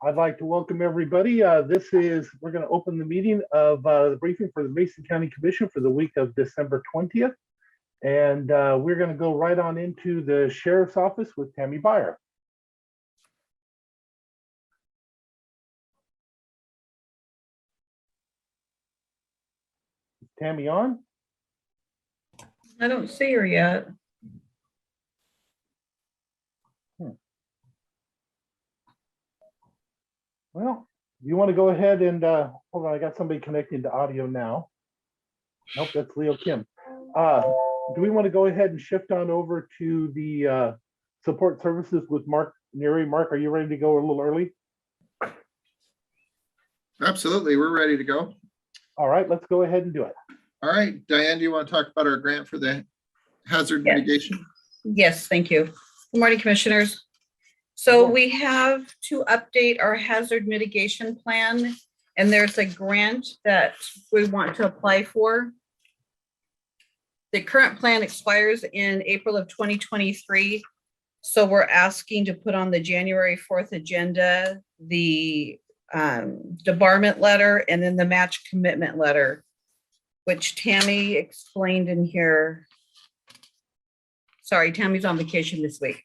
I'd like to welcome everybody. We're going to open the meeting of the briefing for the Basin County Commission for the week of December 20th. And we're going to go right on into the Sheriff's Office with Tami Beyer. Is Tami on? I don't see her yet. Well, you want to go ahead and hold on, I got somebody connecting to audio now. Nope, that's Leo Kim. Do we want to go ahead and shift on over to the support services with Mark Neary? Mark, are you ready to go a little early? Absolutely, we're ready to go. All right, let's go ahead and do it. All right, Diane, do you want to talk about our grant for the hazard mitigation? Yes, thank you. Good morning, commissioners. So we have to update our hazard mitigation plan, and there's a grant that we want to apply for. The current plan expires in April of 2023. So we're asking to put on the January 4th agenda, the debarment letter, and then the match commitment letter, which Tami explained in here. Sorry, Tami's on vacation this week.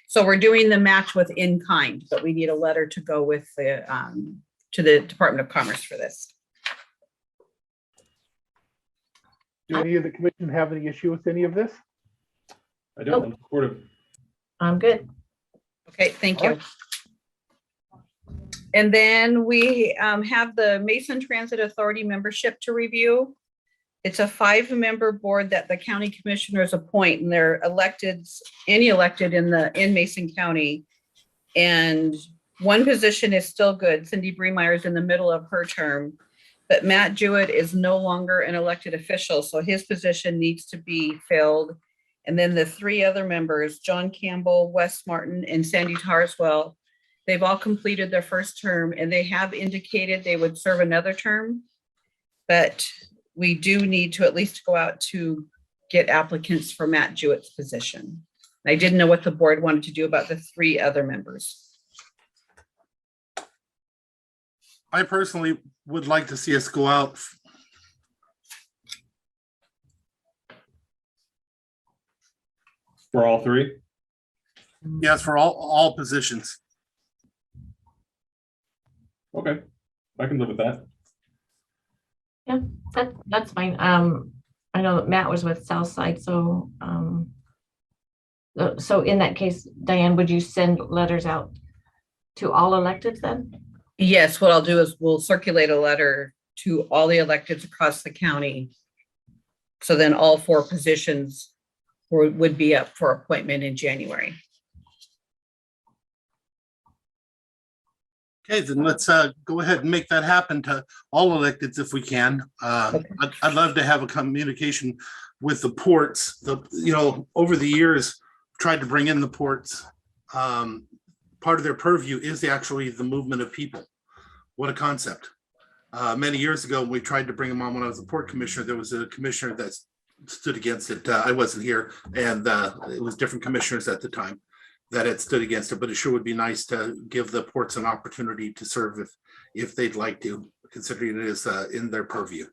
So we're doing the match with in kind, but we need a letter to go with the to the Department of Commerce for this. Do any of the commission have any issue with any of this? I don't. I'm supportive. I'm good. Okay, thank you. And then we have the Mason Transit Authority membership to review. It's a 5-member board that the county commissioners appoint, and they're elected, any elected in Mason County. And one position is still good. Cindy Bremeyer is in the middle of her term, but Matt Jewett is no longer an elected official, so his position needs to be filled. And then the 3 other members, John Campbell, Wes Martin, and Sandy Tarswell, they've all completed their first term, and they have indicated they would serve another term, but we do need to at least go out to get applicants for Matt Jewett's position. I didn't know what the board wanted to do about the 3 other members. I personally would like to see us go out. For all 3? Yes, for all positions. Okay, I can live with that. Yeah, that's fine. I know that Matt was with Southside, so so in that case, Diane, would you send letters out to all electeds then? Yes, what I'll do is we'll circulate a letter to all the electeds across the county. So then all 4 positions would be up for appointment in January. Okay, then let's go ahead and make that happen to all electeds if we can. I'd love to have a communication with the ports. Over the years, tried to bring in the ports. Part of their purview is actually the movement of people. What a concept. Many years ago, when we tried to bring them on when I was a port commissioner, there was a commissioner that stood against it. I wasn't here, and it was different commissioners at the time that had stood against it, but it sure would be nice to give the ports an opportunity to serve if they'd like to, considering it is in their purview.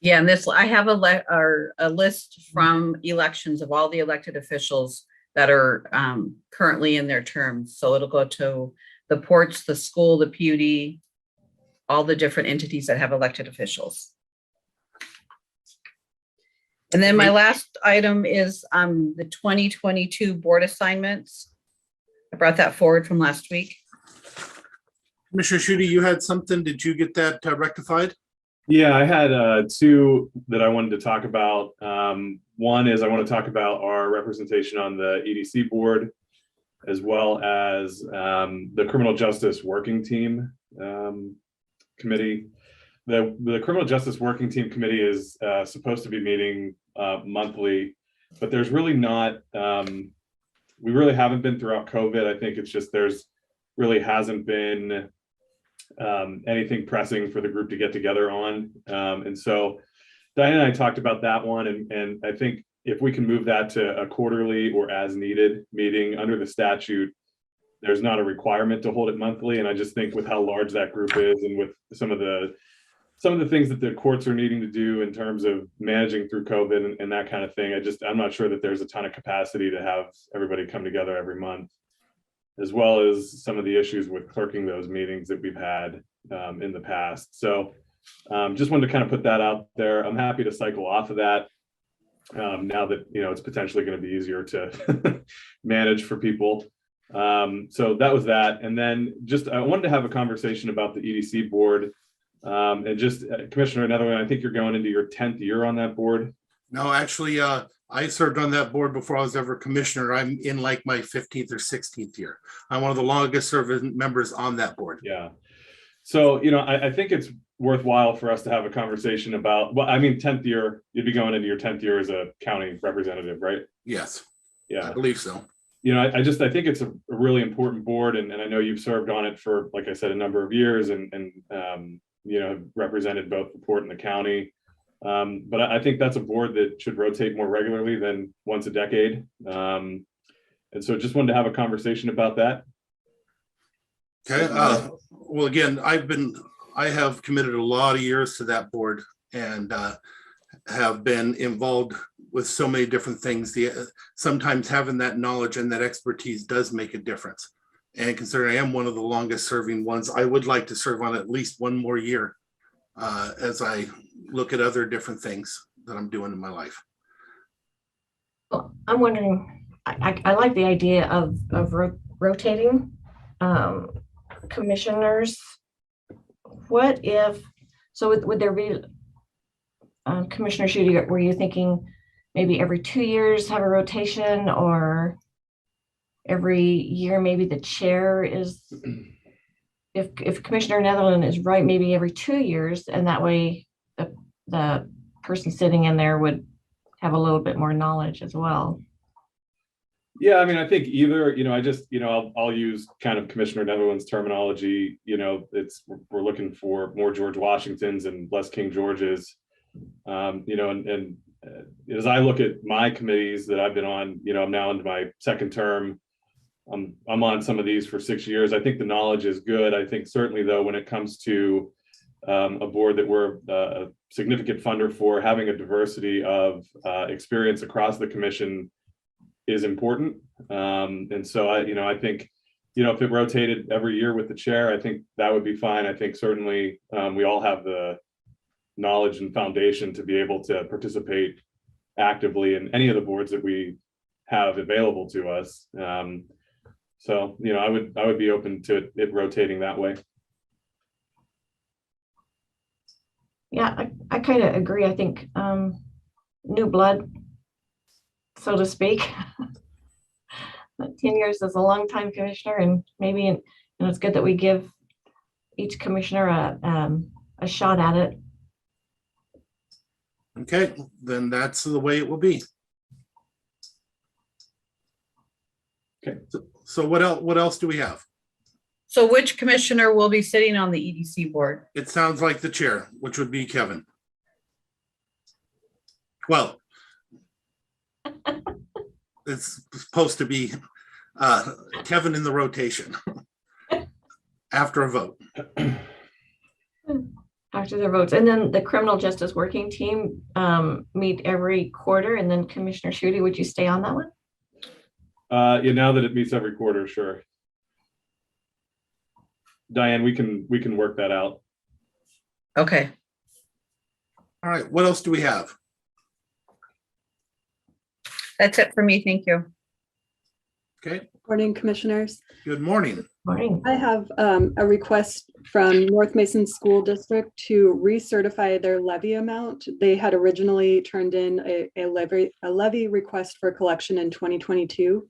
Yeah, and this, I have a list from elections of all the elected officials that are currently in their terms. So it'll go to the ports, the school, the PUD, all the different entities that have elected officials. And then my last item is the 2022 board assignments. I brought that forward from last week. Commissioner Schutte, you had something. Did you get that rectified? Yeah, I had 2 that I wanted to talk about. One is I want to talk about our representation on the EDC board, as well as the Criminal Justice Working Team Committee. The Criminal Justice Working Team Committee is supposed to be meeting monthly, but there's really not, we really haven't been throughout COVID. I think it's just there's really hasn't been anything pressing for the group to get together on. And so Diane and I talked about that one, and I think if we can move that to a quarterly or as needed meeting under the statute, there's not a requirement to hold it monthly. And I just think with how large that group is and with some of the things that the courts are needing to do in terms of managing through COVID and that kind of thing, I'm not sure that there's a ton of capacity to have everybody come together every month, as well as some of the issues with clerking those meetings that we've had in the past. So just wanted to kind of put that out there. I'm happy to cycle off of that now that, it's potentially going to be easier to manage for people. So that was that. And then I wanted to have a conversation about the EDC board. And just Commissioner Netherland, I think you're going into your 10th year on that board. No, actually, I served on that board before I was ever commissioner. I'm in like my 15th or 16th year. I'm one of the longest serving members on that board. Yeah. So, I think it's worthwhile for us to have a conversation about, 10th year, you'd be going into your 10th year as a county representative, right? Yes. Yeah. I believe so. I think it's a really important board, and I know you've served on it for, like I said, a number of years and represented both the port and the county. But I think that's a board that should rotate more regularly than once a decade. And so just wanted to have a conversation about that. Okay. Well, again, I have committed a lot of years to that board and have been involved with so many different things. Sometimes having that knowledge and that expertise does make a difference. And considering I am one of the longest serving ones, I would like to serve on at least one more year as I look at other different things that I'm doing in my life. Well, I'm wondering, I like the idea of rotating commissioners. What if, so would there be, Commissioner Schutte, were you thinking maybe every 2 years have a rotation, or every year maybe the chair is, if Commissioner Netherland is right, maybe every 2 years, and that way the person sitting in there would have a little bit more knowledge as well. Yeah, I think either, I'll use kind of Commissioner Netherland's terminology. We're looking for more George Washingtons and less King Georges. And as I look at my committees that I've been on, I'm now into my second term. I'm on some of these for 6 years. I think the knowledge is good. I think certainly though, when it comes to a board that we're a significant funder for, having a diversity of experience across the commission is important. And so I think, if it rotated every year with the chair, I think that would be fine. I think certainly we all have the knowledge and foundation to be able to participate actively in any of the boards that we have available to us. So, I would be open to it rotating that way. Yeah, I kind of agree. I think new blood, so to speak. 10 years is a long time, Commissioner, and maybe it's good that we give each commissioner a shot at it. Okay, then that's the way it will be. Okay. So what else do we have? So which commissioner will be sitting on the EDC board? It sounds like the chair, which would be Kevin. Well, it's supposed to be Kevin in the rotation after a vote. After their votes. And then the criminal justice working team meet every quarter. And then Commissioner Schutte, would you stay on that one? Now that it meets every quarter, sure. Diane, we can work that out. Okay. All right, what else do we have? That's it for me. Thank you. Okay, Morning, Commissioners. good morning. Morning. I have a request from North Mason School District to recertify their levy amount. They had originally turned in a levy request for collection in 2022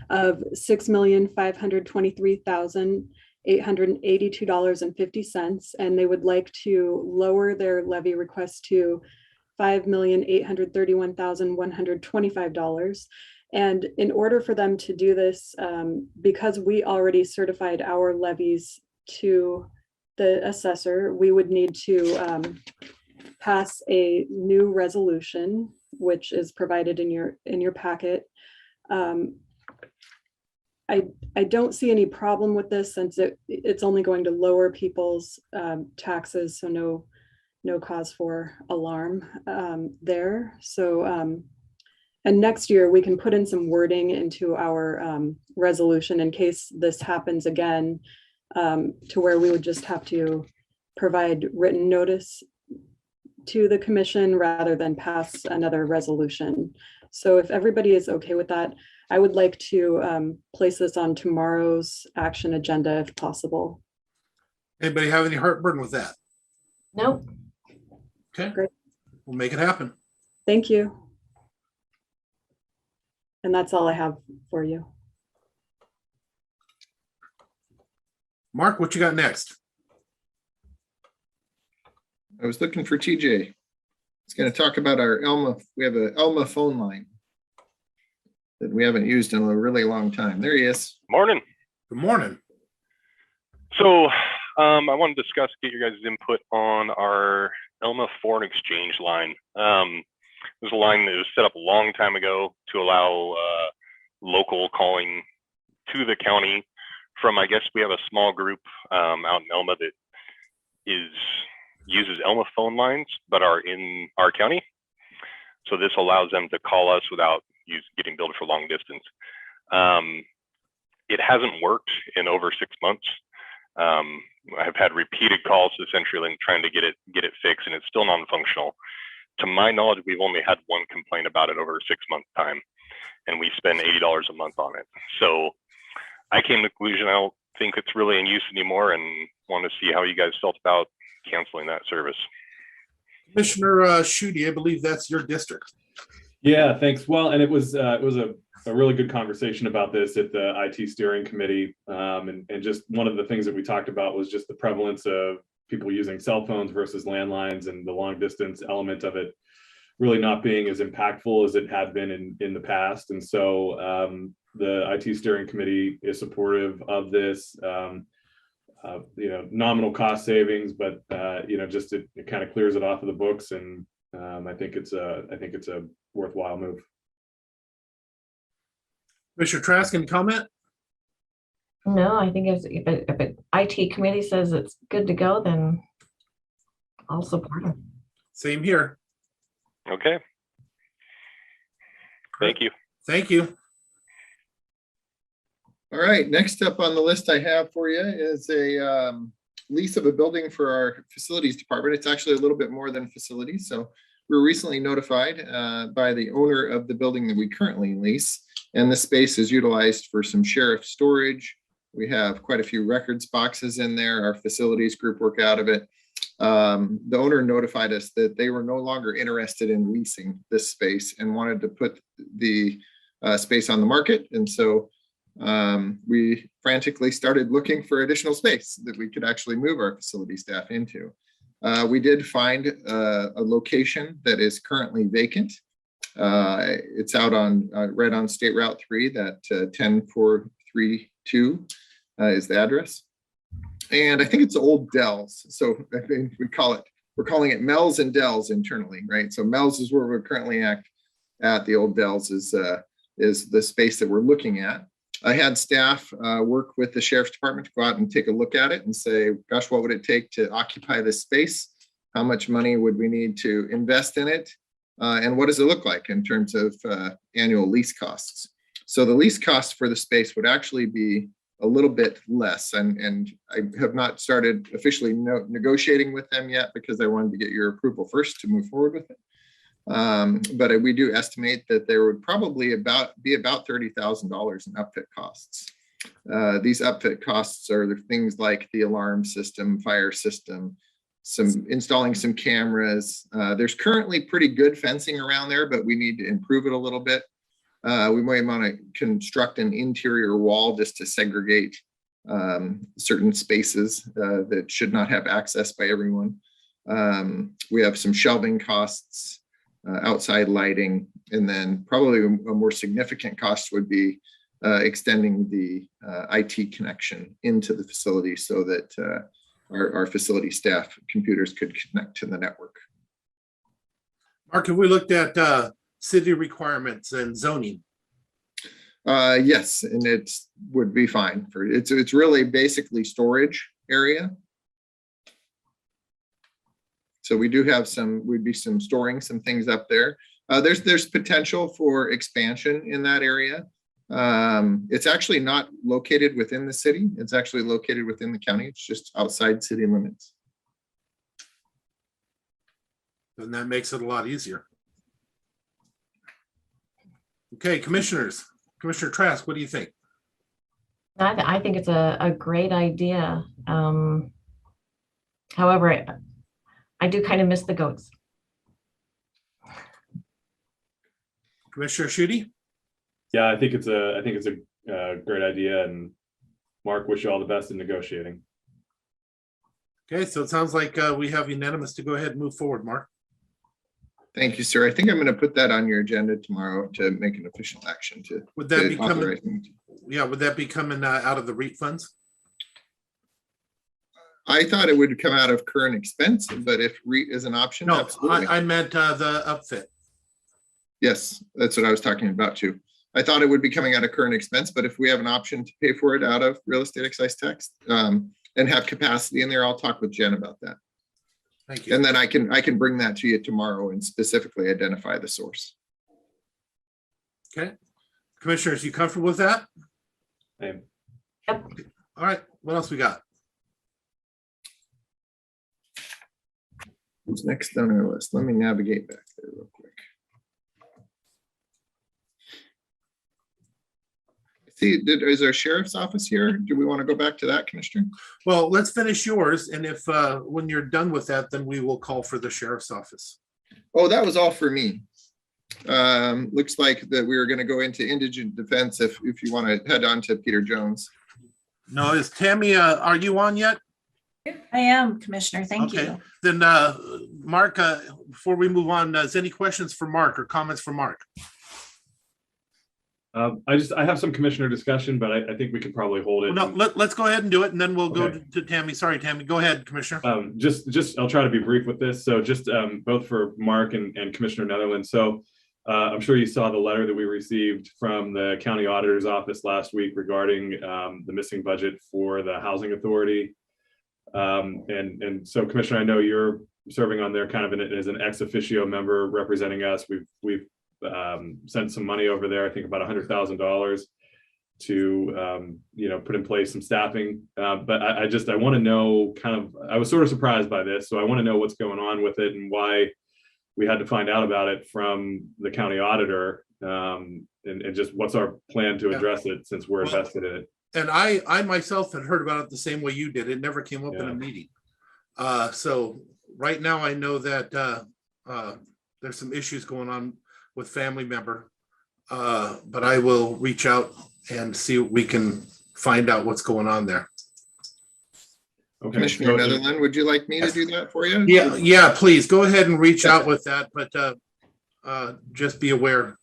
of $6,523,882.50, and they would like to lower their levy request to $5,831,125. And in order for them to do this, because we already certified our levies to the assessor, we would need to pass a new resolution, which is provided in your packet. I don't see any problem with this since it's only going to lower people's taxes, so no cause for alarm there. So, and next year we can put in some wording into our resolution in case this happens again, to where we would just have to provide written notice to the commission rather than pass another resolution. So if everybody is okay with that, I would like to place this on tomorrow's action agenda if possible. Anybody have any heartburn with that? Nope. Okay, Great. we'll make it happen. Thank you. And that's all I have for you. Mark, what you got next? I was looking for TJ. It's going to talk about our Elma. We have an Elma phone line that we haven't used in a really long time. There he is. Morning. Good morning. So I want to discuss, get your guys' input on our Elma foreign exchange line. There's a line that was set up a long time ago to allow local calling to the county from, I guess we have a small group out in Elma that uses Elma phone lines, but are in our county. So this allows them to call us without getting billed for long distance. It hasn't worked in over 6 months. I've had repeated calls to CenturyLink trying to get it fixed, and it's still non-functional. To my knowledge, we've only had one complaint about it over a 6 month time, and we spend $80 a month on it. So I came to the conclusion I don't think it's really in use anymore, and want to see how you guys felt about canceling that service. Commissioner Schutte, I believe that's your district. Yeah, thanks. Well, and it was a really good conversation about this at the IT steering committee. And just one of the things that we talked about was just the prevalence of people using cell phones versus landlines, and the long distance element of it really not being as impactful as it had been in the past. And so the IT steering committee is supportive of this. Nominal cost savings, but just it kind of clears it off of the books, and I think it's a worthwhile move. Commissioner Trask, any comment? No, I think if an IT committee says it's good to go, then I'll support it. Same here. Okay. Thank you. Thank you. All right, next up on the list I have for you is a lease of a building for our facilities department. It's actually a little bit more than facilities. So we were recently notified by the owner of the building that we currently lease, and the space is utilized for some sheriff storage. We have quite a few records boxes in there. Our facilities group work out of it. The owner notified us that they were no longer interested in leasing this space and wanted to put the space on the market. And so we frantically started looking for additional space that we could actually move our facility staff into. We did find a location that is currently vacant. It's out on right on State Route 3, that 10432 is the address. And I think it's Old Dells. So I think we're calling it Mel's and Dells internally, right? So Mel's is where we're currently at. The Old Dells is the space that we're looking at. I had staff work with the sheriff's department to go out and take a look at it and say, gosh, what would it take to occupy this space? How much money would we need to invest in it? And what does it look like in terms of annual lease costs? So the lease costs for the space would actually be a little bit less. And I have not started officially negotiating with them yet because I wanted to get your approval first to move forward with it. But we do estimate that there would probably be about $30,000 in upfit costs. These upfit costs are the things like the alarm system, fire system, installing some cameras. There's currently pretty good fencing around there, but we need to improve it a little bit. We might want to construct an interior wall just to segregate certain spaces that should not have access by everyone. We have some shelving costs, outside lighting, and then probably a more significant cost would be extending the IT connection into the facility so that our facility staff computers could connect to the network. Mark, have we looked at city requirements and zoning? Yes, and it would be fine for, it's really basically storage area. So we do have we'd be storing some things up there. There's potential for expansion in that area. It's actually not located within the city. It's actually located within the county. It's just outside city limits. And that makes it a lot easier. Okay, commissioners. Commissioner Trask, what do you think? I think it's a great idea. However, I do kind of miss the goats. Commissioner Schutte? Yeah, I think it's a great idea, and Mark, wish you all the best in negotiating. Okay, so it sounds like we have unanimous to go ahead and move forward, Mark. Thank you, sir. I think I'm going to put that on your agenda tomorrow to make an official action to. Would that be authorize coming? me. Yeah, would that be coming out of the REIT funds? I thought it would come out of current expense, but if REIT is an option, No, absolutely. I meant the upfit. Yes, that's what I was talking about too. I thought it would be coming out of current expense, but if we have an option to pay for it out of real estate excise tax and have capacity in there, I'll talk with Jen about that. Thank you. And then I can bring that to you tomorrow and specifically identify the source. Okay. Commissioners, you comfortable with that? I am. Yep. All right, what else we got? Who's next on our list? Let me navigate back there real quick. See, is our sheriff's office here? Do we want to go back to that, Commissioner? Well, let's finish yours, and if when you're done with that, then we will call for the sheriff's office. Oh, that was all for me. Looks like that we were going to go into indigent defense if you want to head on to Peter Jones. No, is Tami, are you on yet? I am, Commissioner. Thank Okay. you. Then Mark, before we move on, is any questions for Mark or comments for Mark? I have some commissioner discussion, but I think we could probably hold it. No, let's go ahead and do it, and then we'll go Okay. to Tami. Sorry, Tami, go ahead, Commissioner. I'll try to be brief with this. So just both for Mark and Commissioner Netherland. So I'm sure you saw the letter that we received from the county auditor's office last week regarding the missing budget for the housing authority. And so Commissioner, I know you're serving on there kind of as an ex officio member representing us. We've sent some money over there, I think about $100,000 to, put in place some staffing. But I want to know I was sort of surprised by this. So I want to know what's going on with it and why we had to find out about it from the county auditor, and just what's our plan to address it since we're invested in it. And I myself had heard about it the same way you did. It never came up in Yeah. a meeting. So right now I know that there's some issues going on with family member, but I will reach out and see what we can find out what's going on there. Okay. Commissioner Netherland, would you like me to do that for you? Yeah, please go ahead and reach out with that, but just be aware.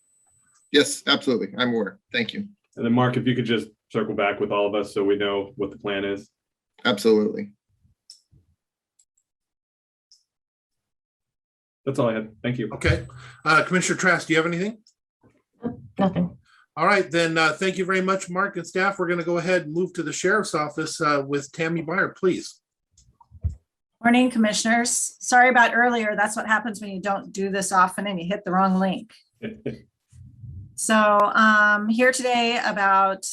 Yes, absolutely. I'm aware. Thank you. And then Mark, if you could just circle back with all of us so we know what the plan is. Absolutely. That's all I had. Thank you. Okay. Commissioner Trask, do you have anything? Nothing. All right, then thank you very much, Mark and staff. We're going to go ahead and move to the sheriff's office with Tami Beyer, please. Morning, Commissioners. Sorry about earlier. That's what happens when you don't do this often and you hit the wrong link. So here today about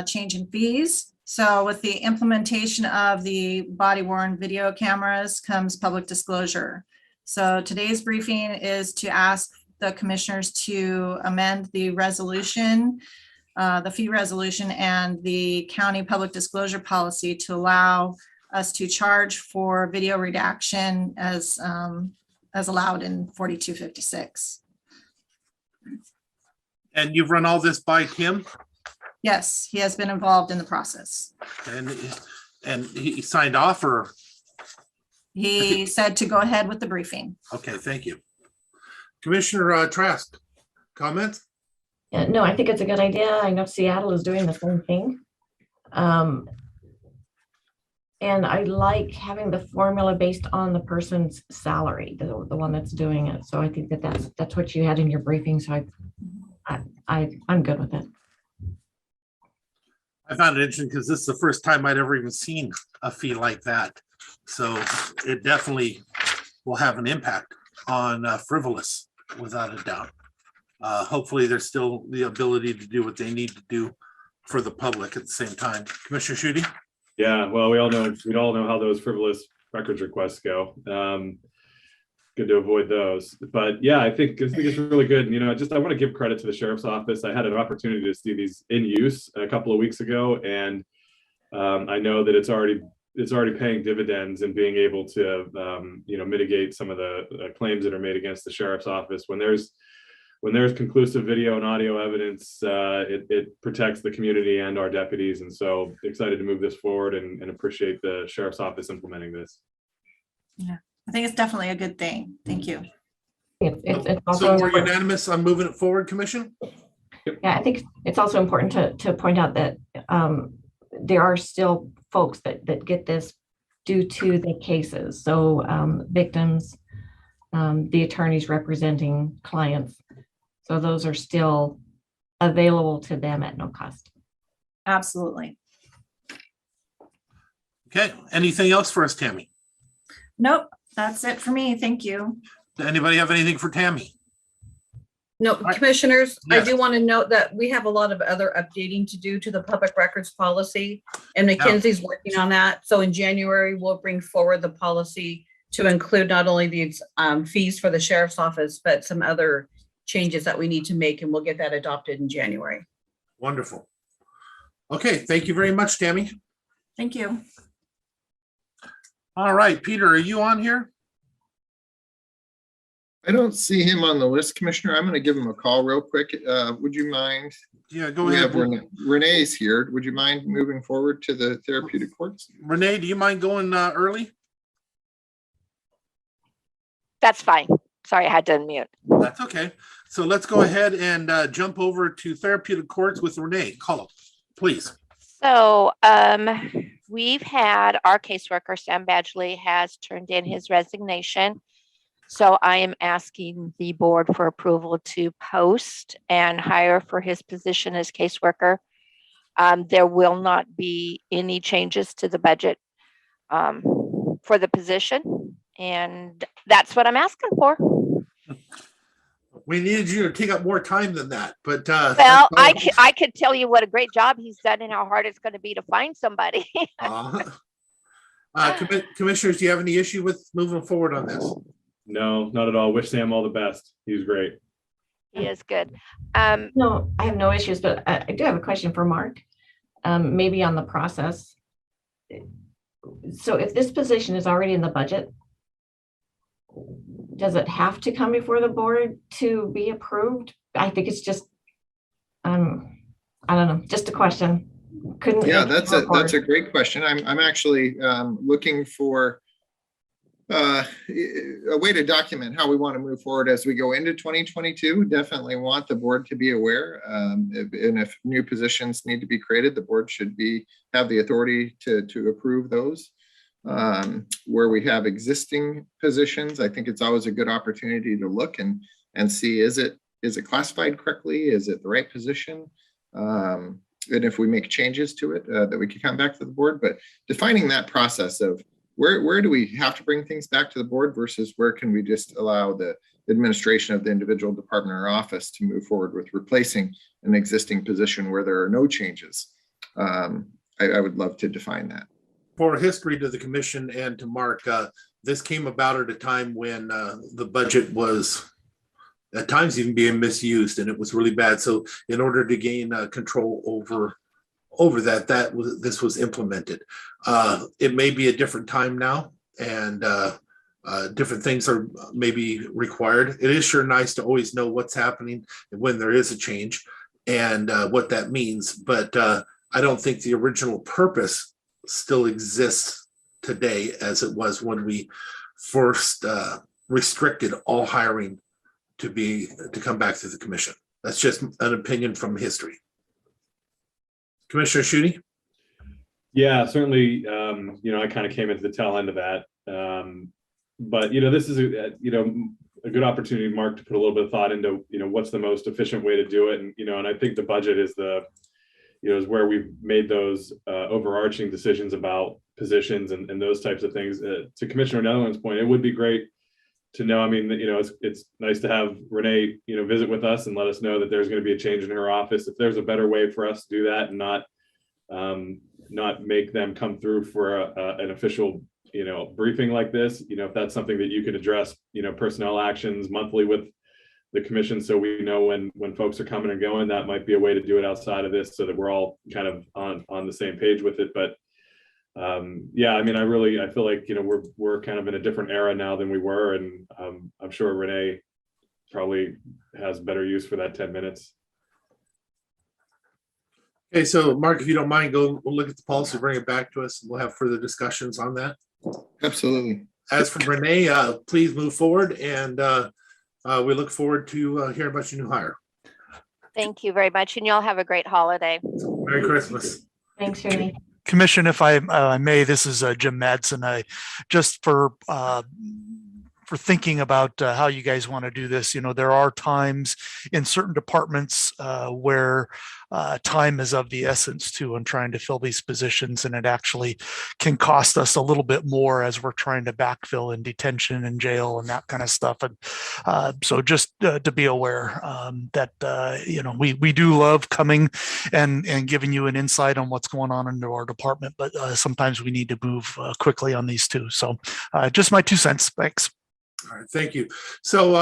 change in fees. So with the implementation of the body worn video cameras comes public disclosure. So today's briefing is to ask the commissioners to amend the resolution, the fee resolution and the county public disclosure policy to allow us to charge for video redaction as allowed in 4256. And you've run all this by Tim? Yes, he has been involved in the process. And he signed off, or? He said to go ahead with the briefing. Okay, thank you. Commissioner Trask, comments? Yeah, no, I think it's a good idea. I know Seattle is doing the same thing. And I like having the formula based on the person's salary, the one that's doing it. So I think that's what you had in your briefing. So I'm good with it. I found it interesting because this is the first time I'd ever even seen a fee like that. So it definitely will have an impact on frivolous, without a doubt. Hopefully there's still the ability to do what they need to do for the public at the same time. Commissioner Schutte? Yeah, well, we all know how those frivolous records requests go. Good to avoid those. But yeah, I think it's really good. And, I want to give credit to the sheriff's office. I had an opportunity to see these in use a couple of weeks ago, and I know that it's already paying dividends and being able to mitigate some of the claims that are made against the sheriff's office. When there's conclusive video and audio evidence, it protects the community and our deputies. And so excited to move this forward and appreciate the sheriff's office implementing this. Yeah, I think it's definitely a good thing. Thank you. It's also So we're important. unanimous on moving it forward, Commission? Yeah, I think it's also important to point out that there are still folks that get this due to the cases. So victims, the attorneys representing clients. So those are still available to them at no cost. Absolutely. Okay, anything else for us, Tami? Nope, that's it for me. Thank you. Does anybody have anything for Tami? No, right. commissioners, I Yes. do want to note that we have a lot of other updating to do to the public records policy, and Mackenzie's working on that. So in January, we'll bring forward the policy to include not only these fees for the sheriff's office, but some other changes that we need to make, and we'll get that adopted in January. Wonderful. Okay, thank you very much, Tami. Thank you. All right, Peter, are you on here? I don't see him on the list, Commissioner. I'm going to give him a call real quick. Would you mind? Yeah, go We ahead. have Renee's here. Would you mind moving forward to the therapeutic courts? Renee, do you mind going early? That's fine. Sorry, I had to unmute. That's okay. So let's go ahead and jump over to therapeutic courts with Renee. Cullop, please. So we've had our caseworker, Sam Badgley, has turned in his resignation. So I am asking the board for approval to post and hire for his position as caseworker. There will not be any changes to the budget for the position. And that's what I'm asking for. We needed you to take up more time than that, but Well, I could tell you what a great job he's done and how hard it's going to be to find somebody. Commissioners, do you have any issue with moving forward on this? No, not at all. Wish Sam all the best. He was great. He is good. No, I have no issues, but I do have a question for Mark. Maybe on the process. So if this position is already in the budget, does it have to come before the board to be approved? I think it's just, I don't know, just a question. Yeah, that's a great question. I'm actually looking for a way to document how we want to move forward as we go into 2022. Definitely want the board to be aware, and if new positions need to be created, the board should have the authority to approve those. Where we have existing positions, I think it's always a good opportunity to look and see, is it classified correctly? Is it the right position? And if we make changes to it, that we can come back to the board. But defining that process of where do we have to bring things back to the board versus where can we just allow the administration of the individual department or office to move forward with replacing an existing position where there are no changes. I would love to define that. For history to the commission and to Mark, this came about at a time when the budget was at times even being misused, and it was really bad. So in order to gain control over that, this was implemented. It may be a different time now, and different things are maybe required. It is sure nice to always know what's happening when there is a change and what that means. But I don't think the original purpose still exists today as it was when we first restricted all hiring to come back to the commission. That's just an opinion from history. Commissioner Schutte? Yeah, certainly. I kind of came into the tail end of that. But this is a good opportunity, Mark, to put a little bit of thought into what's the most efficient way to do it. And and I think the budget is the is where we've made those overarching decisions about positions and those types of things. To Commissioner Netherland's point, it would be great to know. I mean, it's nice to have Renee, visit with us and let us know that there's going to be a change in her office. If there's a better way for us to do that and not make them come through for an official, briefing like this, if that's something that you could address, personnel actions monthly with the commission, so we know when folks are coming and going, that might be a way to do it outside of this, so that we're all kind of on the same page with it. But yeah, I mean, I feel like, we're kind of in a different era now than we were. And I'm sure Renee probably has better use for that 10 minutes. Okay, so Mark, if you don't mind, we'll look at the policy, bring it back to us, and we'll have further discussions on that. Absolutely. As for Renee, please move forward, and we look forward to hearing about your new hire. Thank you very much. And y'all have a great holiday. Merry Christmas. Thanks, Renee. Commission, if I may, this is Jim Madsen. I just for thinking about how you guys want to do this. There are times in certain departments where time is of the essence too, in trying to fill these positions, and it actually can cost us a little bit more as we're trying to backfill in detention and jail and that kind of stuff. And so just to be aware that we do love coming and giving you an insight on what's going on in our department, but sometimes we need to move quickly on these too. So just my 2 cents. Thanks. All right, thank you. So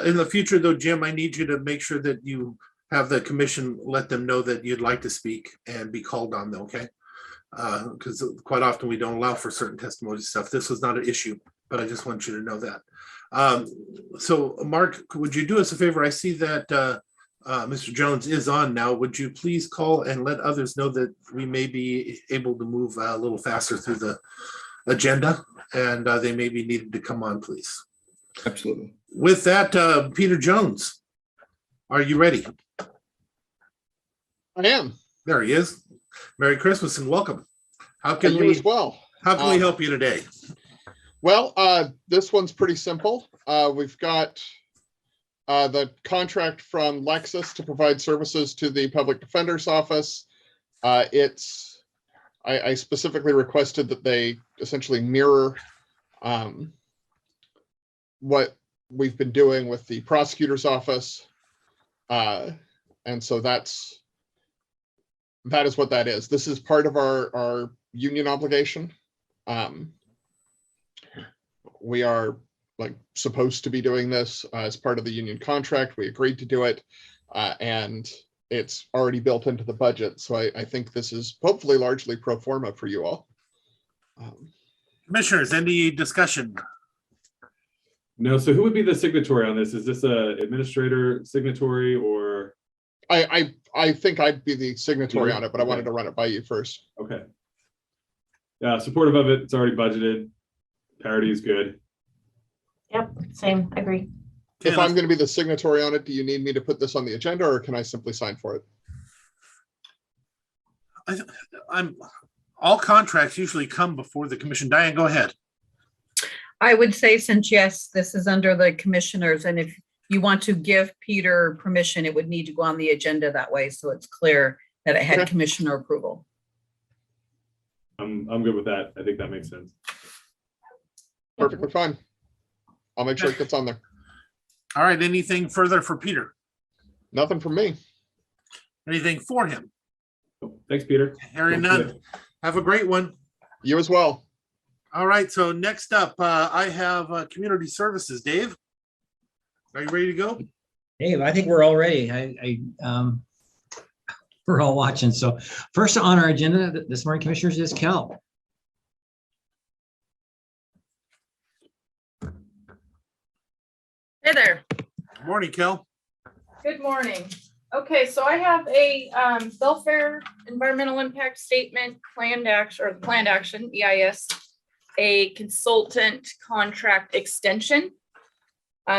in the future though, Jim, I need you to make sure that you have the commission let them know that you'd like to speak and be called on, okay? Because quite often we don't allow for certain testimony stuff. This was not an issue, but I just want you to know that. So Mark, would you do us a favor? I see that Mr. Jones is on now. Would you please call and let others know that we may be able to move a little faster through the agenda, and they may be needed to come on, please. Absolutely. With that, Peter Jones, are you ready? I am. There he is. Merry Christmas and welcome. How can You as well. How can we help you today? Well, this one's pretty simple. We've got the contract from Lexus to provide services to the Public Defender's Office. I specifically requested that they essentially mirror what we've been doing with the prosecutor's office. And so that is what that is. This is part of our union obligation. We are supposed to be doing this as part of the union contract. We agreed to do it, and it's already built into the budget. So I think this is hopefully largely pro forma for you all. Commissioners, any discussion? No. So who would be the signatory on this? Is this a administrator signatory or? I think I'd be the signatory on it, but I wanted to run it by you first. Okay. Yeah, supportive of it. It's already budgeted. Parity is good. Yep, same, agree. If I'm going to be the signatory on it, do you need me to put this on the agenda, or can I simply sign for it? All contracts usually come before the commission. Diane, go ahead. I would say, since yes, this is under the commissioners, and if you want to give Peter permission, it would need to go on the agenda that way, so it's clear that it had commissioner approval. I'm good with that. I think that makes sense. Perfectly fine. I'll make sure it gets on there. All right, anything further for Peter? Nothing from me. Anything for him? Thanks, Peter. Hearing none. Have a great one. You as well. All right, so next up, I have community services. Dave, are you ready to go? Dave, I think we're all ready. We're all watching. So first on our agenda this morning, commissioners, is Kel. Hey there. Good morning, Kel. Good morning. Okay, so I have a Belfair environmental impact statement, planned action, EIS, a consultant contract extension.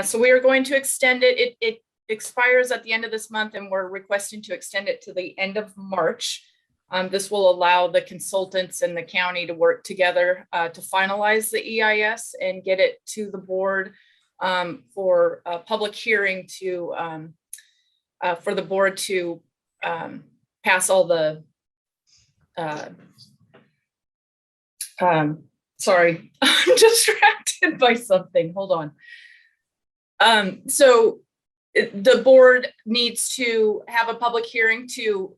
So we are going to extend it. It expires at the end of this month, and we're requesting to extend it to the end of March. This will allow the consultants and the county to work together to finalize the EIS and get it to the board for a public hearing to for the board to pass all the, sorry, I'm distracted by something. Hold on. So the board needs to have a public hearing to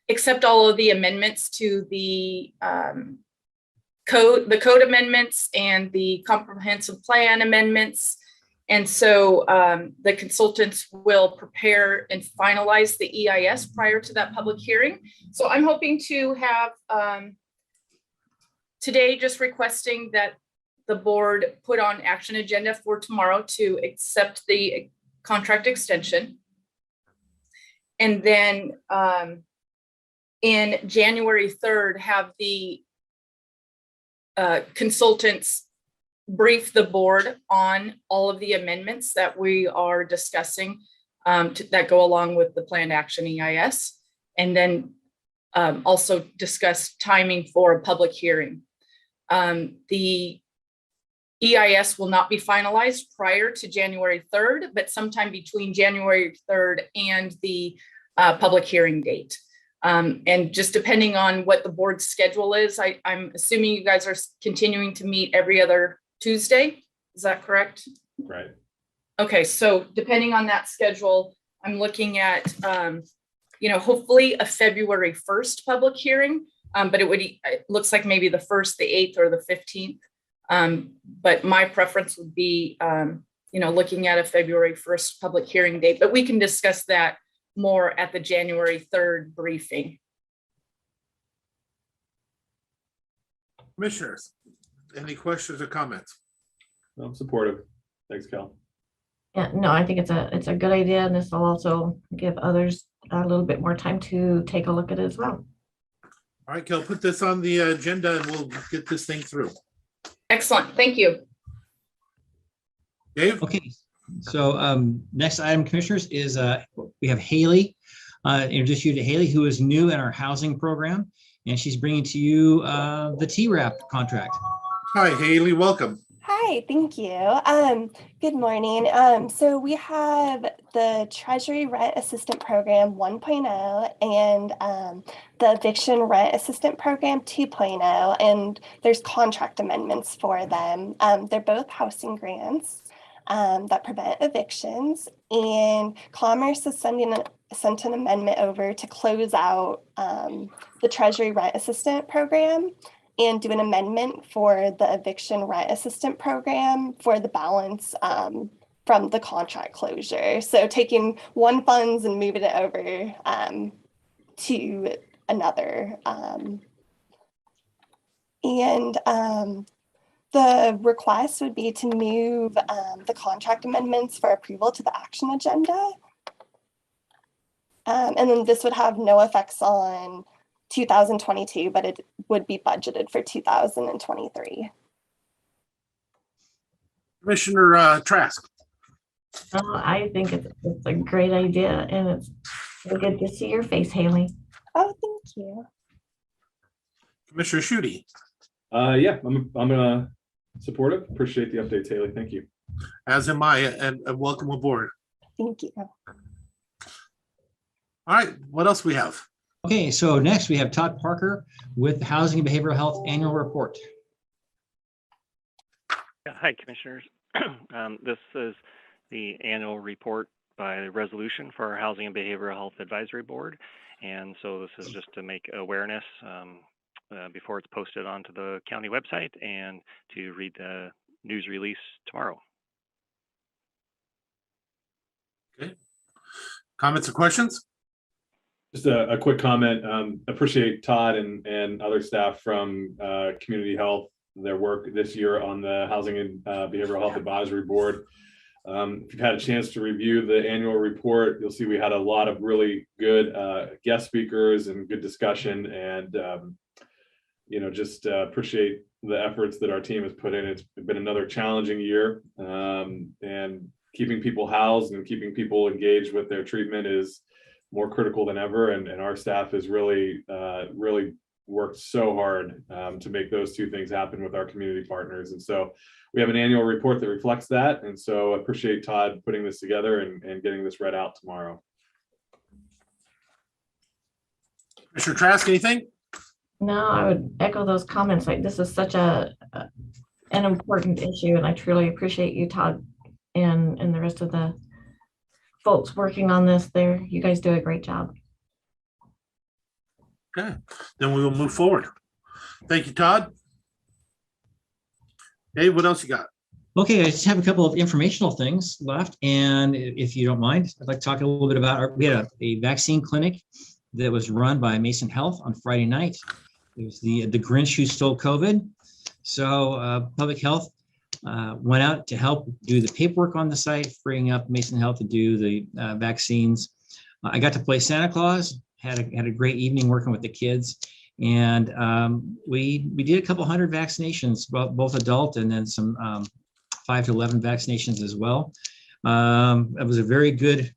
accept all of the amendments to the code amendments and the comprehensive plan amendments. And so the consultants will prepare and finalize the EIS prior to that public hearing. So I'm hoping to have today just requesting that the board put on action agenda for tomorrow to accept the contract extension. And then in January 3rd, have the consultants brief the board on all of the amendments that we are discussing that go along with the planned action EIS, and then also discuss timing for a public hearing. The EIS will not be finalized prior to January 3rd, but sometime between January 3rd and the public hearing date. And just depending on what the board's schedule is, I'm assuming you guys are continuing to meet every other Tuesday. Is that correct? Right. Okay, so depending on that schedule, I'm looking at, hopefully a February 1st public hearing, but it looks like maybe the 1st, the 8th, or the 15th. But my preference would be, looking at a February 1st public hearing date, but we can discuss that more at the January 3rd briefing. Commissioners, any questions or comments? I'm supportive. Thanks, Cal. Yeah, no, I think it's a good idea, and this will also give others a little bit more time to take a look at it as well. All right, Kel, put this on the agenda and we'll get this thing through. Excellent, thank you. Dave? Okay, so next item, commissioners, is we have Haley. Introduce you to Haley, who is new in our housing program, and she's bringing to you the TRAP contract. Hi, Haley, welcome. Hi, thank you. Good morning. So we have the Treasury Rent Assistant Program 1.0 and the Eviction Rent Assistant Program 2.0, and there's contract amendments for them. They're both housing grants that prevent evictions, and Commerce is sent an amendment over to close out the Treasury Rent Assistant Program and do an amendment for the Eviction Rent Assistant Program for the balance from the contract closure. So taking one funds and moving it over to another. The request would be to move the contract amendments for approval to the action agenda. And then this would have no effects on 2022, but it would be budgeted for 2023. Commissioner Trask. Oh, I think it's a great idea, and it's good to see your face, Haley. Oh, thank you. Commissioner Schutte. Yeah, I'm supportive. Appreciate the updates, Haley. Thank you. As am I, and welcome aboard. Thank you. All right, what else we have? Okay, so next we have Todd Parker with the Housing and Behavioral Health Annual Report. Hi, Commissioners. This is the annual report by resolution for our Housing and Behavioral Health Advisory Board. And so this is just to make awareness before it's posted onto the county website and to read the news release tomorrow. Okay. Comments or questions? Just a quick comment. Appreciate Todd and other staff from Community Health, their work this year on the Housing and Behavioral Health Advisory Board. If you've had a chance to review the annual report, you'll see we had a lot of really good guest speakers and good discussion, and just appreciate the efforts that our team has put in. It's been another challenging year, and keeping people housed and keeping people engaged with their treatment is more critical than ever, and our staff has really worked so hard to make those two things happen with our community partners. And so we have an annual report that reflects that, and so I appreciate Todd putting this together and getting this read out tomorrow. Mr. Trask, anything? No, I would echo those comments. Like, this is such an important issue, and I truly appreciate you, Todd, and the rest of the folks working on this there. You guys do a great job. Okay, then we will move forward. Thank you, Todd. Dave, what else you got? Okay, I just have a couple of informational things left. And if you don't mind, I'd like to talk a little bit about we had a vaccine clinic that was run by Mason Health on Friday night. It was the Grinch who stole COVID. So public health went out to help do the paperwork on the site, freeing up Mason Health to do the vaccines. I got to play Santa Claus, had a great evening working with the kids. And we did a couple hundred vaccinations, both adult and then some 5 to 11 vaccinations as well. It was a very good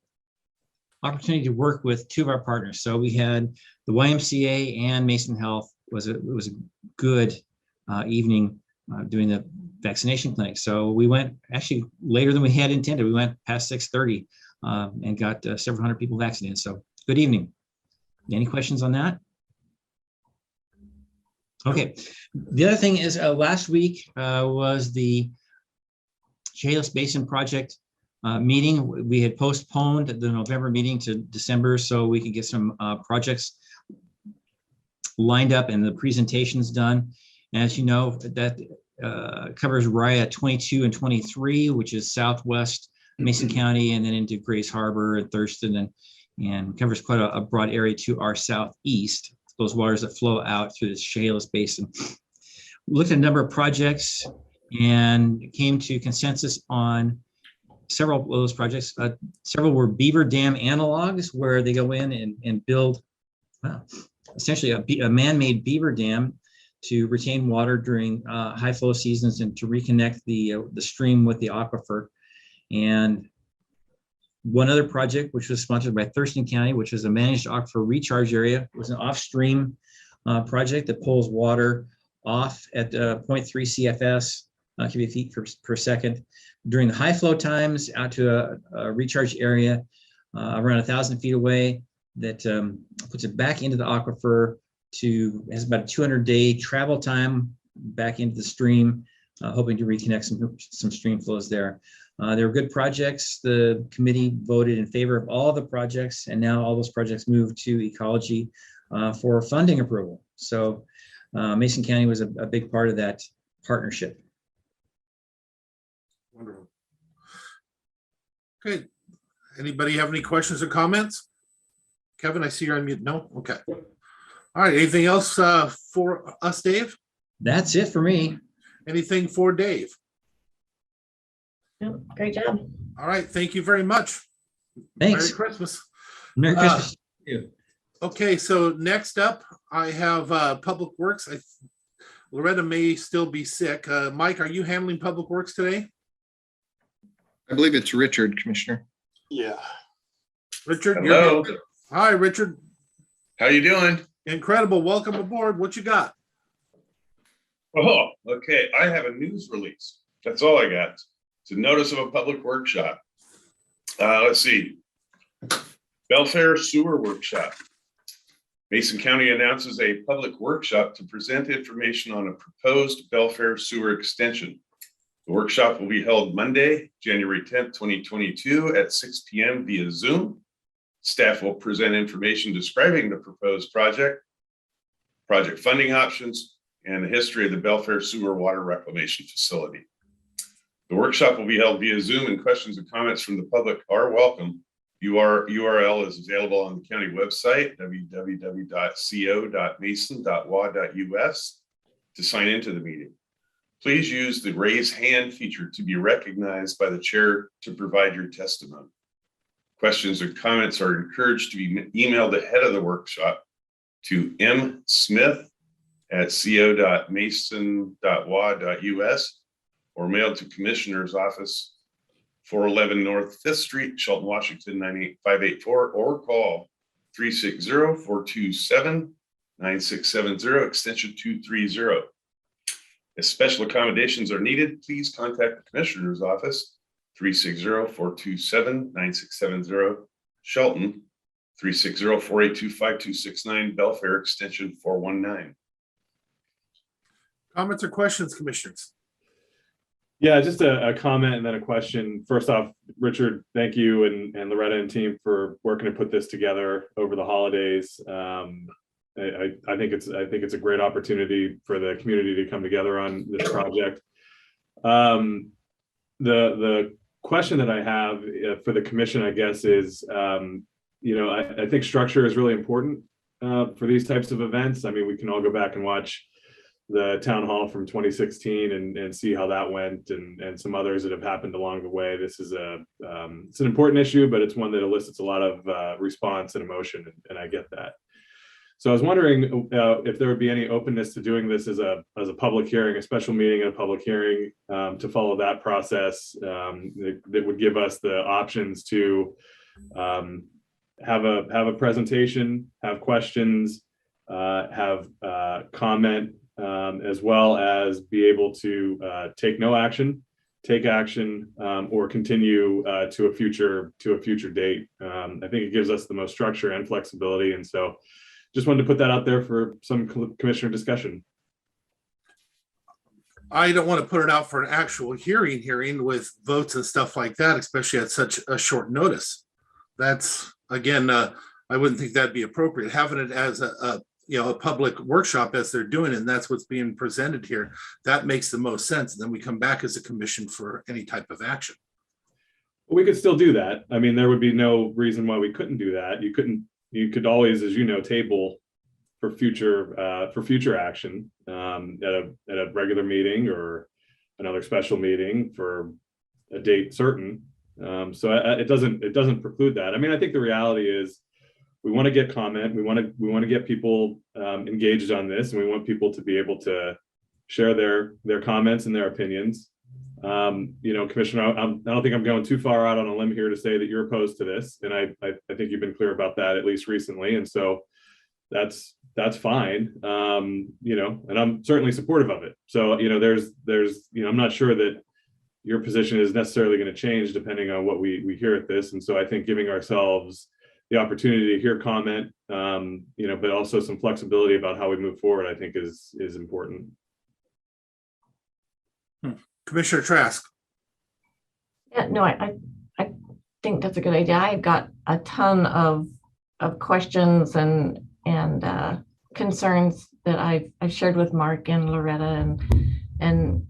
opportunity to work with two of our partners. So we had the YMCA and Mason Health. It was a good evening doing the vaccination clinic. So we went actually later than we had intended. We went past 6:30 and got several hundred people vaccinated. So good evening. Any questions on that? Okay. The other thing is last week was the Chalice Basin project meeting. We had postponed the November meeting to December so we could get some projects lined up and the presentations done. And as you know, that covers RIA 22 and 23, which is southwest Mason County and then into Grays Harbor and Thurston and covers quite a broad area to our southeast, those waters that flow out through the Chalice Basin. We looked at a number of projects and came to consensus on several of those projects. Several were beaver dam analogs where they go in and build essentially a man-made beaver dam to retain water during high flow seasons and to reconnect the stream with the aquifer. And one other project, which was sponsored by Thurston County, which was a managed aquifer recharge area, was an off-stream project that pulls water off at 0.3 CFS, cubic feet per second, during the high flow times out to a recharge area around 1,000 feet away that puts it back into the aquifer has about a 200-day travel time back into the stream, hoping to reconnect some stream flows there. They were good projects. The committee voted in favor of all of the projects, and now all those projects moved to ecology for funding approval. So Mason County was a big part of that partnership. Wonderful. Okay. Anybody have any questions or comments? Kevin, I see you're on mute. No? Okay. All right. Anything else for us, Dave? That's it for me. Anything for Dave? Yep, great job. All right. Thank you very much. Thanks. Merry Christmas. Merry Christmas to you. Okay. So next up, I have Public Works. Loretta may still be sick. Mike, are you handling Public Works today? I believe it's Richard, Commissioner. Yeah. Richard. Hello. Hi, Richard. How you doing? Incredible. Welcome aboard. What you got? Oh, okay. I have a news release. That's all I got. It's a notice of a public workshop. Let's see. Belfair Sewer Workshop. Mason County announces a public workshop to present information on a proposed Belfair sewer extension. The workshop will be held Monday, January 10th, 2022 at 6 p.m. via Zoom. Staff will present information describing the proposed project funding options, and the history of the Belfair Sewer Water Reclamation Facility. The workshop will be held via Zoom, and questions and comments from the public are welcome. URL is available on the county website, www.co.mason.wa.us, to sign into the meeting. Please use the raise hand feature to be recognized by the chair to provide your testimony. Questions or comments are encouraged to be emailed ahead of the workshop to m.smith@co.mason.wa.us or mailed to Commissioner's Office, 411 North 5th Street, Shelton, Washington, 98584, or call 360-427-9670, extension 230. If special accommodations are needed, please contact the Commissioner's Office, 360-427-9670, Shelton, 360-482-5269, Belfair extension 419. Comments or questions, commissioners? Yeah, just a comment and then a question. First off, Richard, thank you and Loretta and team for working to put this together over the holidays. I think it's a great opportunity for the community to come together on this project. The question that I have for the commission, I guess, is I think structure is really important for these types of events. I mean, we can all go back and watch the town hall from 2016 and see how that went, and some others that have happened along the way. This is it's an important issue, but it's one that elicits a lot of response and emotion, and I get that. So I was wondering if there would be any openness to doing this as a public hearing, a special meeting and a public hearing, to follow that process that would give us the options to have a presentation, have questions, have comment, as well as be able to take no action, take action, or continue to a future date. I think it gives us the most structure and flexibility, and so just wanted to put that out there for some commissioner discussion. I don't want to put it out for an actual hearing with votes and stuff like that, especially at such a short notice. That's, again, I wouldn't think that'd be appropriate. Having it as a public workshop as they're doing, and that's what's being presented here, that makes the most sense. And then we come back as a commission for any type of action. We could still do that. I mean, there would be no reason why we couldn't do that. You could always, as you know, table for future action at a regular meeting or another special meeting for a date certain. So it doesn't preclude that. I mean, I think the reality is we want to get comment. We want to get people engaged on this, and we want people to be able to share their comments and their opinions. Commissioner, I don't think I'm going too far out on a limb here to say that you're opposed to this, and I think you've been clear about that, at least recently, and so that's fine. And I'm certainly supportive of it. So there's I'm not sure that your position is necessarily going to change depending on what we hear at this, and so I think giving ourselves the opportunity to hear comment, but also some flexibility about how we move forward, I think is important. Commissioner Trask. Yeah, no, I think that's a good idea. I've got a ton of questions and concerns that I've shared with Mark and Loretta and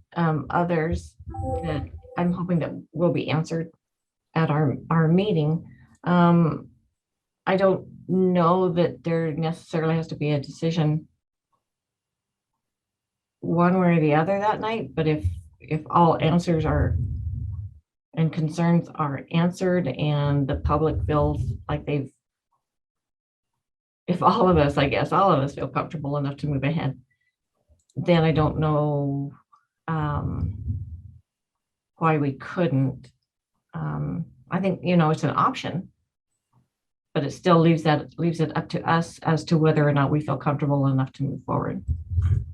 others that I'm hoping that will be answered at our meeting. I don't know that there necessarily has to be a decision one way or the other that night, but if all answers are and concerns are answered and the public feels like if all of us feel comfortable enough to move ahead, then I don't know why we couldn't. I think, it's an option, but it still leaves it up to us as to whether or not we feel comfortable enough to move forward.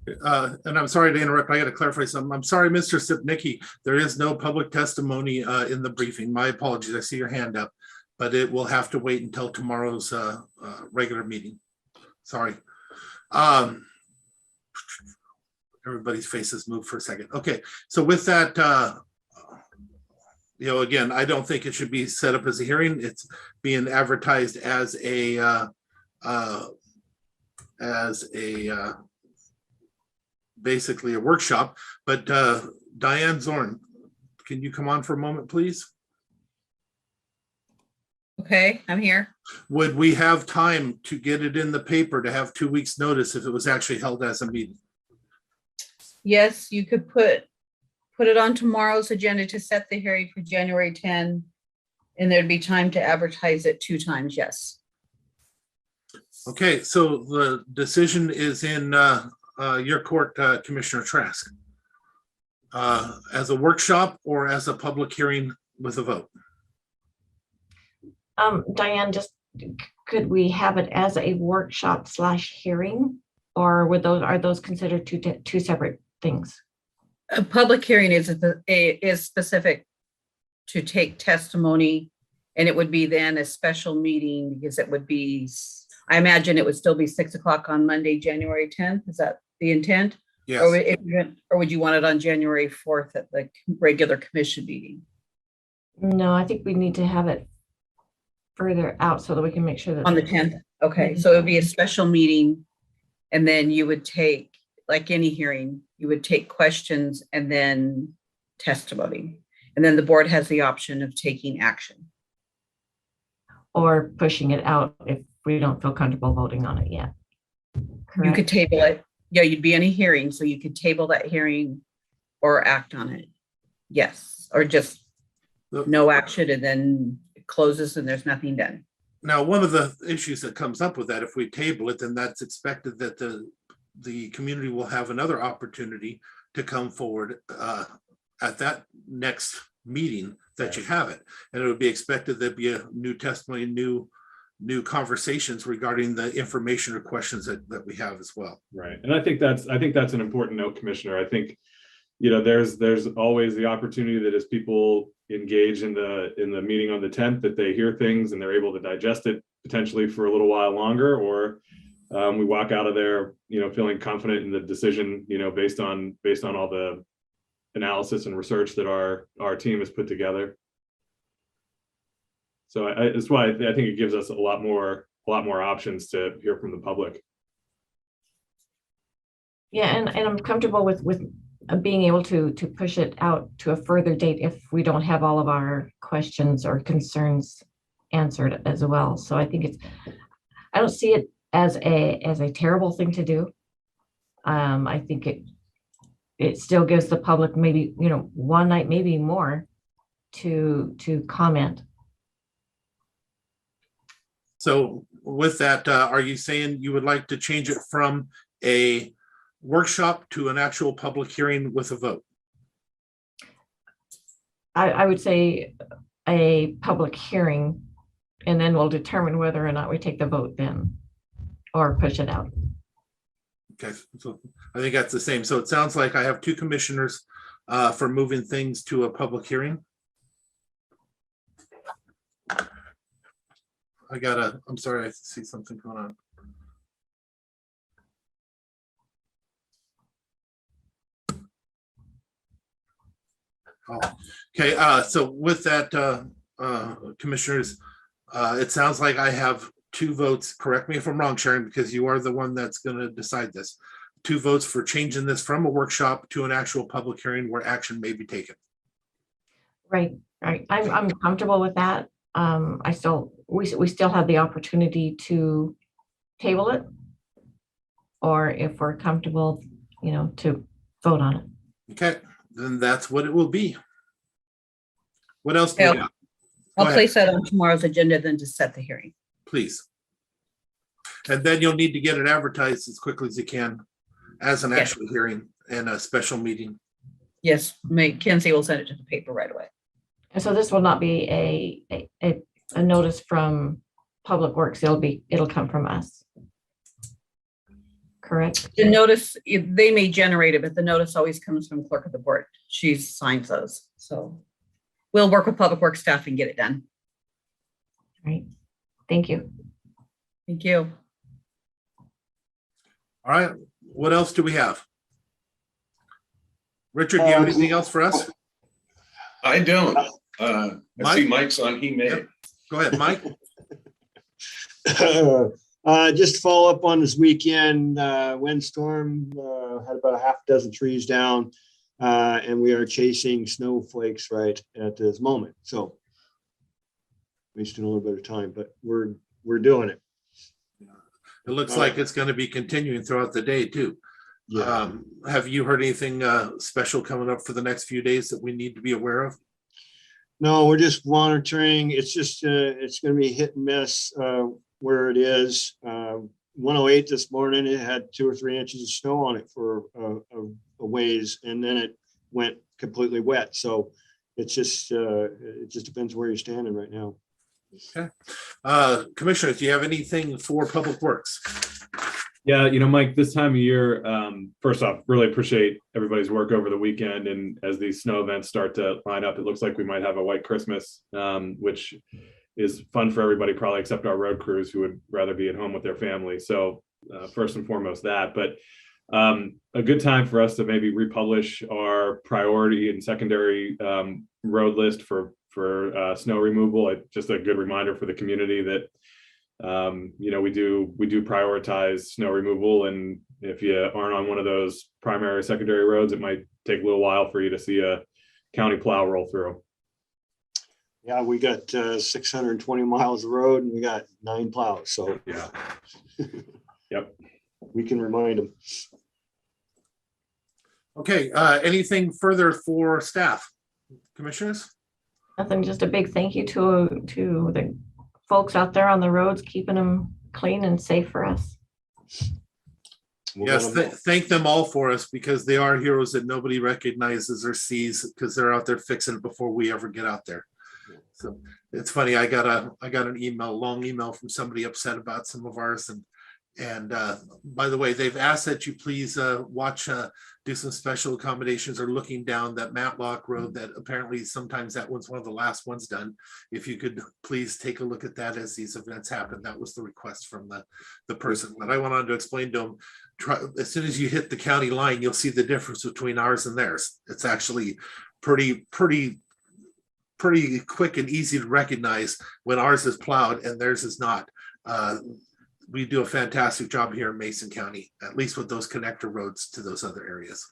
And I'm sorry to interrupt. I got to clarify something. I'm sorry, Mr. Sipnicki. There is no public testimony in the briefing. My apologies. I see your hand up, but it will have to wait until tomorrow's regular meeting. Sorry. Everybody's faces moved for a second. Okay, so with that, again, I don't think it should be set up as a hearing. It's being advertised as a basically a workshop. But Diane Zorn, can you come on for a moment, please? Okay, I'm here. Would we have time to get it in the paper to have 2 weeks notice if it was actually held as a meeting? Yes, you could put it on tomorrow's agenda to set the hearing for January 10, and there'd be time to advertise it 2 times, yes. Okay, so the decision is in your court, Commissioner Trask, as a workshop or as a public hearing with a vote? Diane, just could we have it as a workshop / hearing, or are those considered two separate things? A public hearing is specific to take testimony And it would be then a special meeting because it would be, I imagine it would still be 6 o'clock on Monday, January 10th. Is that the intent? Yes. Or would you want it on January 4th at the regular commission meeting? No, I think we need to have it further out so that we can make sure that. On the 10th? Okay, so it would be a special meeting. And then you would take, like any hearing, you would take questions and then testimony. And then the board has the option of taking action. Or pushing it out if we don't feel comfortable voting on it yet. You could table it. Yeah, you'd be in a hearing, so you could table that hearing or act on it. Yes, or just no action and then it closes and there's nothing done. Now, one of the issues that comes up with that, if we table it, then that's expected that the community will have another opportunity to come forward at that next meeting that you have it. And it would be expected there'd be a new testimony, new conversations regarding the information or questions that we have as well. Right. And I think that's an important note, Commissioner. I think, there's always the opportunity that as people engage in the meeting on the 10th, that they hear things and they're able to digest it potentially for a little while longer, or we walk out of there, feeling confident in the decision, based on all the analysis and research that our team has put together. So that's why I think it gives us a lot more options to hear from the public. Yeah, and I'm comfortable with being able to push it out to a further date if we don't have all of our questions or concerns answered as well. So I think I don't see it as a terrible thing to do. I think it still gives the public maybe, one night, maybe more to comment. So with that, are you saying you would like to change it from a workshop to an actual public hearing with a vote? I would say a public hearing, and then we'll determine whether or not we take the vote then or push it out. Okay, so I think that's the same. So it sounds like I have two commissioners for moving things to a public hearing. I'm sorry, I see something going on. Oh, okay, so with that, commissioners, it sounds like I have two votes. Correct me if I'm wrong, Sharon, because you are the one that's going to decide this. 2 votes for changing this from a workshop to an actual public hearing where action may be taken. Right. I'm comfortable with that. We still have the opportunity to table it, or if we're comfortable, to vote on it. Okay, then that's what it will be. What else do we got? I'll place that on tomorrow's agenda then to set the hearing. Please. And then you'll need to get it advertised as quickly as you can as an actual hearing and a special meeting. Yes, Kenzie will send it to the paper right away. And so this will not be a notice from Public Works. It'll come from us. Correct? The notice, they may generate it, but the notice always comes from clerk of the board. She signs those. So we'll work with Public Works staff and get it done. Right. Thank you. Thank you. All right. What else do we have? Richard, do you have anything else for us? I don't. I see Mike's on. He may. Yep. Go ahead, Mike. Just to follow up on this weekend, windstorm, had about a half dozen trees down, and we are chasing snowflakes right at this moment. So wasting a little bit of time, but we're doing it. It looks like it's going to be continuing throughout the day too. Yeah. Have you heard anything special coming up for the next few days that we need to be aware of? No, we're just monitoring. It's just it's going to be hit and miss where it is. 108 this morning, it had 2 or 3 inches of snow on it for a ways, and then it went completely wet. So it's just it just depends where you're standing right now. Okay. Commissioners, do you have anything for Public Works? Yeah, Mike, this time of year, first off, really appreciate everybody's work over the weekend. And as these snow events start to line up, it looks like we might have a white Christmas, which is fun for everybody, probably except our road crews who would rather be at home with their family. So first and foremost that, but a good time for us to maybe republish our priority and secondary road list for snow removal. Just a good reminder for the community that we do prioritize snow removal, and if you aren't on one of those primary or secondary roads, it might take a little while for you to see a county plow roll through. Yeah, we got 620 miles of road and we got 9 plows, so. Yeah. Yep. We can remind them. Okay, anything further for staff, commissioners? Nothing, just a big thank you to the folks out there on the roads, keeping them clean and safe for us. Yes, thank them all for us, because they are heroes that nobody recognizes or sees, because they're out there fixing it before we ever get out there. So it's funny, I got an email, long email from somebody upset about some of ours, and by the way, they've asked that you please do some special accommodations or looking down that Matlock Road that apparently sometimes that one's one of the last ones done. If you could please take a look at that as these events happen. That was the request from the person. But I went on to explain to them, as soon as you hit the county line, you'll see the difference between ours and theirs. It's actually pretty quick and easy to recognize when ours is plowed and theirs is not. We do a fantastic job here in Mason County, at least with those connector roads to those other areas.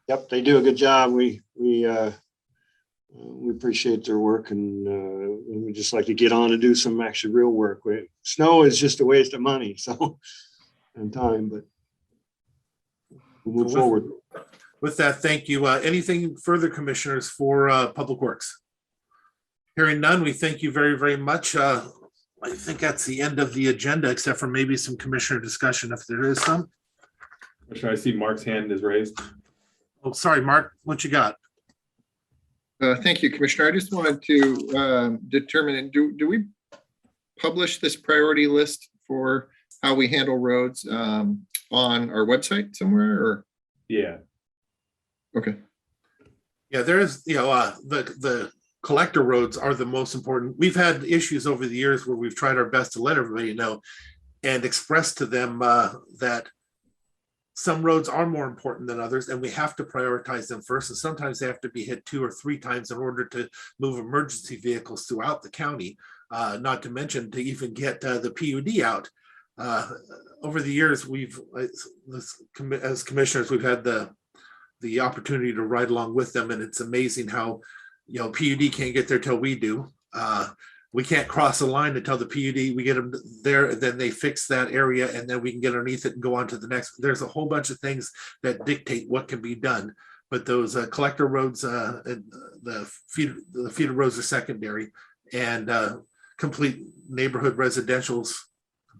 Yep, they do a good job. We appreciate their work, and we just like to get on and do some actually real work. Snow is just a waste of money, so, and time, but we'll move forward. With that, thank you. Anything further, commissioners, for Public Works? Hearing none, we thank you very, very much. I think that's the end of the agenda, except for maybe some commissioner discussion if there is some. Commissioner, I see Mark's hand is raised. Oh, sorry, Mark, what you got? Thank you, Commissioner. I just wanted to determine, do we publish this priority list for how we handle roads on our website somewhere, or? Yeah. Okay. Yeah, there is, the collector roads are the most important. We've had issues over the years where we've tried our best to let everybody know and express to them that some roads are more important than others, and we have to prioritize them first. And sometimes they have to be hit 2 or 3 times in order to move emergency vehicles throughout the county, not to mention to even get the PUD out. Over the years, as commissioners, we've had the opportunity to ride along with them, and it's amazing how PUD can't get there till we do. We can't cross the line until the PUD, we get them there, and then they fix that area, and then we can get underneath it and go on to the next. There's a whole bunch of things that dictate what can be done, but those collector roads, and the feeder roads are secondary, and complete neighborhood residentials,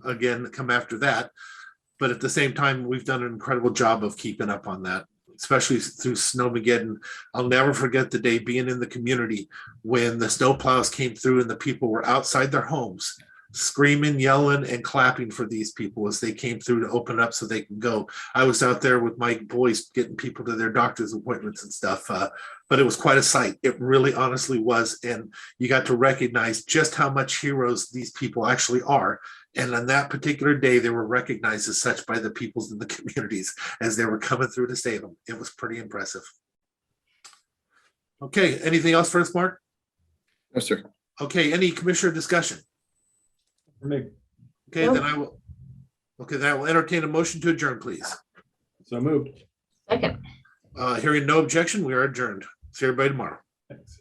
again, come after that. But at the same time, we've done an incredible job of keeping up on that, especially through Snowmageddon. I'll never forget the day being in the community when the snowplows came through and the people were outside their homes screaming, yelling, and clapping for these people as they came through to open up so they can go. I was out there with my boys getting people to their doctor's appointments and stuff, but it was quite a sight. It really honestly was, and you got to recognize just how much heroes these people actually are. And on that particular day, they were recognized as such by the peoples in the communities as they were coming through to save them. It was pretty impressive. Okay, anything else for us, Mark? No, sir. Okay, any commissioner discussion? Me. Okay, then I will. Okay, then I will entertain a motion to adjourn, please. So moved. Second. Hearing no objection, we are adjourned. See everybody tomorrow. Thanks.